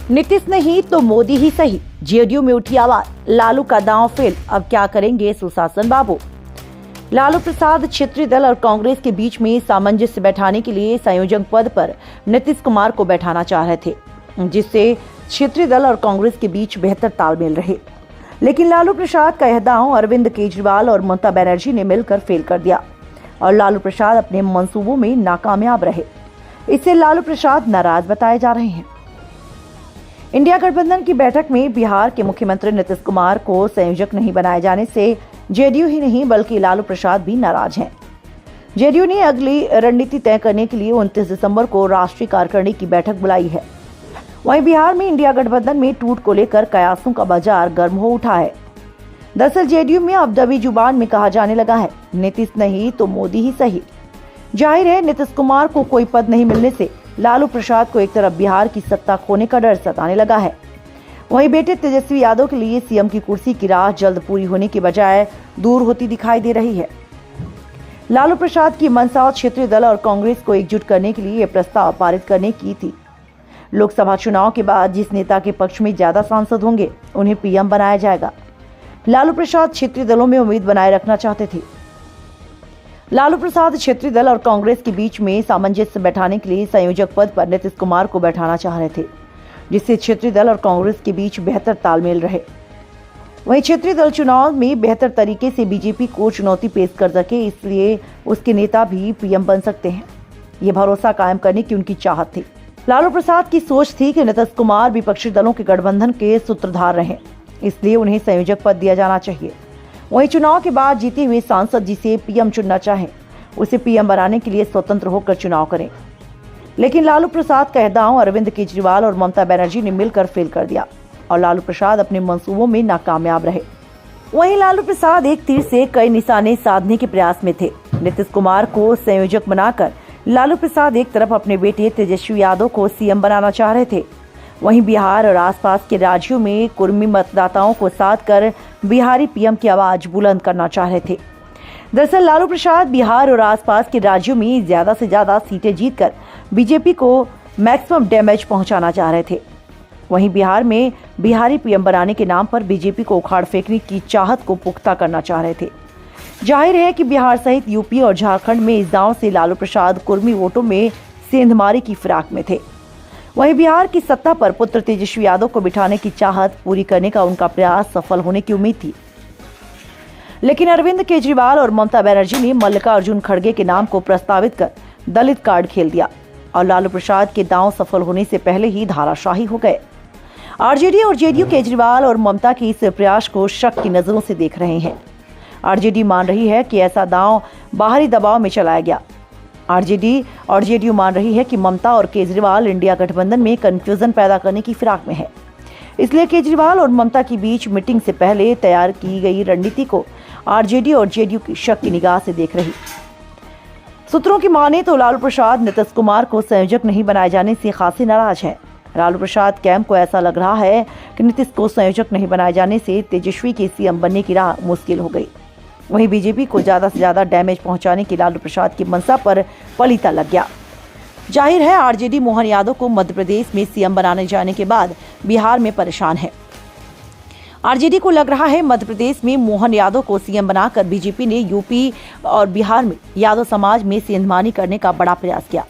नीतीश नहीं तो मोदी ही सही, जेडीयू में उठी आवाज, लालू का दांव फेल, अब क्या करेंगे सुशासन बाबू। लालू प्रसाद क्षेत्रीय दल और कांग्रेस के बीच में सामंजस्य बैठाने के लिए संयोजक पद पर नीतीश कुमार को बैठाना चाह रहे थे, जिससे क्षेत्रीय दल और कांग्रेस के बीच बेहतर तालमेल रहे। लेकिन लालू प्रसाद का यह दांव अरविंद केजरीवाल और ममता बनर्जी ने मिलकर फेल कर दिया और लालू प्रसाद अपने मंसूबों में नाकामयाब रहे। इससे लालू प्रसाद नाराज बताए जा रहे हैं। इंडिया गठबंधन की बैठक में बिहार के मुख्यमंत्री नीतीश कुमार को संयोजक नहीं बनाए जाने से जेडीयू ही नहीं बल्कि लालू प्रसाद भी नाराज हैं। जेडीयू ने अगली रणनीति तय करने के लिए 29 दिसंबर को राष्ट्रीय कार्यकारिणी की बैठक बुलाई है। वहीं बिहार में इंडिया गठबंधन में टूट को लेकर कयासों का बाजार गर्म हो उठा है। दरअसल जेडीयू में अब दबी जुबान में कहा जाने लगा है, नीतीश नहीं तो मोदी ही सही। जाहिर है नीतीश कुमार को कोई पद नहीं मिलने से लालू प्रसाद को एक तरफ बिहार की सत्ता खोने का डर सताने लगा है, वहीं बेटे तेजस्वी यादव के लिए सीएम की कुर्सी की राह जल्द पूरी होने की बजाय दूर होती दिखाई दे रही है। लालू प्रसाद की मंशा क्षेत्रीय दल और कांग्रेस को एकजुट करने के लिए यह प्रस्ताव पारित करने की थी। लोकसभा चुनाव के बाद जिस नेता के पक्ष में ज्यादा सांसद होंगे उन्हें पीएम बनाया जाएगा। लालू प्रसाद क्षेत्रीय दलों में उम्मीद बनाए रखना चाहते थे। लालू प्रसाद क्षेत्रीय दल और कांग्रेस के बीच में सामंजस्य बैठाने के लिए संयोजक पद पर नीतीश कुमार को बैठाना चाह रहे थे, जिससे क्षेत्रीय दल और कांग्रेस के बीच बेहतर तालमेल रहे। वहीं क्षेत्रीय दल चुनाव में बेहतर तरीके से बीजेपी को चुनौती पेश कर सके, इसलिए उसके नेता भी पीएम बन सकते हैं। ये भरोसा कायम करने की उनकी चाहत थी। लालू प्रसाद की सोच थी कि नीतीश कुमार विपक्षी दलों के गठबंधन के सूत्रधार रहे, इसलिए उन्हें संयोजक पद दिया जाना चाहिए। वहीं चुनाव के बाद जीते हुए सांसद जिसे पीएम चुनना चाहें, उसे पीएम बनाने के लिए स्वतंत्र होकर चुनाव करें। लेकिन लालू प्रसाद का दांव अरविंद केजरीवाल और ममता बनर्जी ने मिलकर फेल कर दिया और लालू प्रसाद अपने मंसूबों में नाकामयाब रहे। वहीं लालू प्रसाद एक तीर से कई निशाने साधने के प्रयास में थे। नीतीश कुमार को संयोजक बनाकर लालू प्रसाद एक तरफ अपने बेटे तेजस्वी यादव को सीएम बनाना चाह रहे थे, वहीं बिहार और आसपास के राज्यों में कुर्मी मतदाताओं को साथ कर बिहारी पीएम की आवाज बुलंद करना चाह रहे थे। दरअसल लालू प्रसाद बिहार और आसपास के राज्यों में ज्यादा से ज्यादा सीटें जीतकर बीजेपी को मैक्सिमम डैमेज पहुंचाना चाह रहे थे। वहीं बिहार में बिहारी पीएम बनाने के नाम पर बीजेपी को उखाड़ फेंकने की चाहत को पुख्ता करना चाह रहे थे। जाहिर है कि बिहार सहित यूपी और झारखंड में इस दांव से लालू प्रसाद कुर्मी वोटों में सेंधमारी की फिराक में थे। वहीं बिहार की सत्ता पर पुत्र तेजस्वी यादव को बिठाने की चाहत पूरी करने का उनका प्रयास सफल होने की उम्मीद थी। लेकिन अरविंद केजरीवाल और ममता बनर्जी ने मल्लिकार्जुन खड़गे के नाम को प्रस्तावित कर दलित कार्ड खेल दिया और लालू प्रसाद के दांव सफल होने से पहले ही धाराशाही हो गए। आरजेडी और जेडीयू केजरीवाल और ममता के इस प्रयास को शक की नजरों से देख रहे हैं। आरजेडी मान रही है कि ऐसा दांव बाहरी दबाव में चलाया गया। आरजेडी और जेडीयू मान रही है कि ममता और केजरीवाल इंडिया गठबंधन में कंफ्यूजन पैदा करने की फिराक में है, इसलिए केजरीवाल और ममता के बीच मीटिंग से पहले तैयार की गई रणनीति को आरजेडी और जेडीयू की शक की निगाह से देख रही। सूत्रों की माने तो लालू प्रसाद नीतीश कुमार को संयोजक नहीं बनाए जाने से खासी नाराज है। लालू प्रसाद कैंप को ऐसा लग रहा है कि नीतीश को संयोजक नहीं बनाए जाने से तेजस्वी के सीएम बनने की राह मुश्किल हो गई। वहीं बीजेपी को ज्यादा से ज्यादा डैमेज पहुंचाने की लालू प्रसाद की मंशा पर पलीता लग गया। जाहिर है आरजेडी मोहन यादव को मध्य प्रदेश में सीएम बनाने जाने के बाद बिहार में परेशान है। आरजेडी को लग रहा है मध्य प्रदेश में मोहन यादव को सीएम बनाकर बीजेपी ने यूपी और बिहार में यादव समाज में सेंधमानी करने का बड़ा प्रयास किया।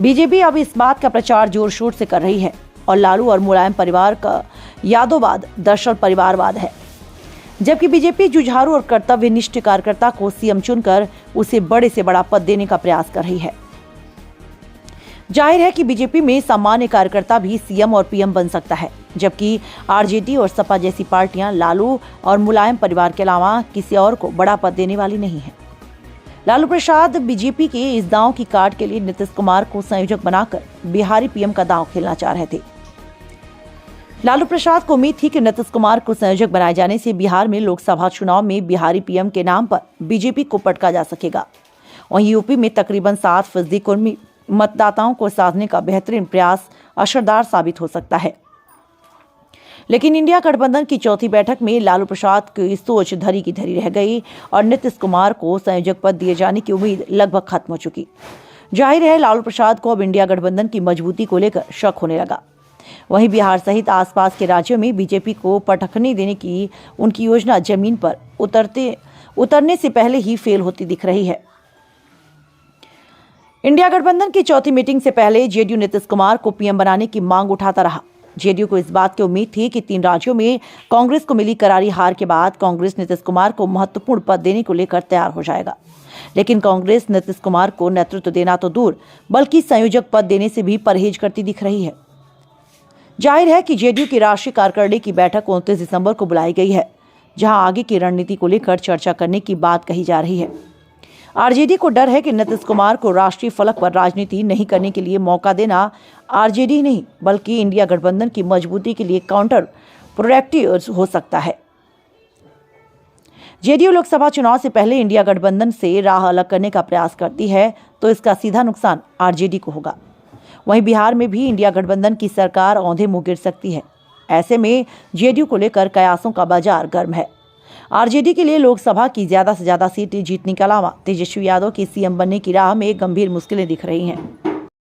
बीजेपी अब इस बात का प्रचार जोर शोर से कर रही है और लालू और मुलायम परिवार का यादववाद दरअसल परिवारवाद है, जबकि बीजेपी जुझारू और कर्तव्यनिष्ठ कार्यकर्ता को सीएम चुनकर उसे बड़े से बड़ा पद देने का प्रयास कर रही है। जाहिर है कि बीजेपी में सामान्य कार्यकर्ता भी सीएम और पीएम बन सकता है, जबकि आरजेडी और सपा जैसी पार्टियां लालू और मुलायम परिवार के अलावा किसी और को बड़ा पद देने वाली नहीं है। लालू प्रसाद बीजेपी के इस दांव की काट के लिए नीतीश कुमार को संयोजक बनाकर बिहारी पीएम का दांव खेलना चाह रहे थे। लालू प्रसाद को उम्मीद थी कि नीतीश कुमार को संयोजक बनाए जाने से बिहार में लोकसभा चुनाव में बिहारी पीएम के नाम पर बीजेपी को पटका जा सकेगा। वहीं यूपी में तकरीबन 7% कुर्मी मतदाताओं को साधने का बेहतरीन प्रयास असरदार साबित हो सकता है। लेकिन इंडिया गठबंधन की चौथी बैठक में लालू प्रसाद की सोच धरी की धरी रह गई और नीतीश कुमार को संयोजक पद दिए जाने की उम्मीद लगभग खत्म हो चुकी। जाहिर है लालू प्रसाद को अब इंडिया गठबंधन की मजबूती को लेकर शक होने लगा। वहीं बिहार सहित आसपास के राज्यों में बीजेपी को पटखनी देने की उनकी योजना जमीन पर उतरने से पहले ही फेल होती दिख रही है। इंडिया गठबंधन की चौथी मीटिंग से पहले जेडीयू नीतीश कुमार को पीएम बनाने की मांग उठाता रहा। जेडीयू को इस बात की उम्मीद थी कि 3 राज्यों में कांग्रेस को मिली करारी हार के बाद कांग्रेस नीतीश कुमार को महत्वपूर्ण पद देने को लेकर तैयार हो जाएगा। लेकिन कांग्रेस नीतीश कुमार को नेतृत्व देना तो दूर बल्कि संयोजक पद देने से भी परहेज करती दिख रही है। जाहिर है कि जेडीयू की राष्ट्रीय कार्यकारिणी की बैठक 29 दिसंबर को बुलाई गई है, जहां आगे की रणनीति को लेकर चर्चा करने की बात कही जा रही है। आरजेडी को डर है कि नीतीश कुमार को राष्ट्रीय फलक पर राजनीति नहीं करने के लिए मौका देना आरजेडी नहीं बल्कि इंडिया गठबंधन की मजबूती के लिए काउंटर प्रोडक्टिव हो सकता है। जेडीयू लोकसभा चुनाव से पहले इंडिया गठबंधन से राह अलग करने का प्रयास करती है तो इसका सीधा नुकसान आरजेडी को होगा। वहीं बिहार में भी इंडिया गठबंधन की सरकार औंधे मुंह गिर सकती है। ऐसे में जेडीयू को लेकर कयासों का बाजार गर्म है। आरजेडी के लिए लोकसभा की ज्यादा से ज्यादा सीटें जीतने के अलावा तेजस्वी यादव की सीएम बनने की राह में गंभीर मुश्किलें दिख रही हैं।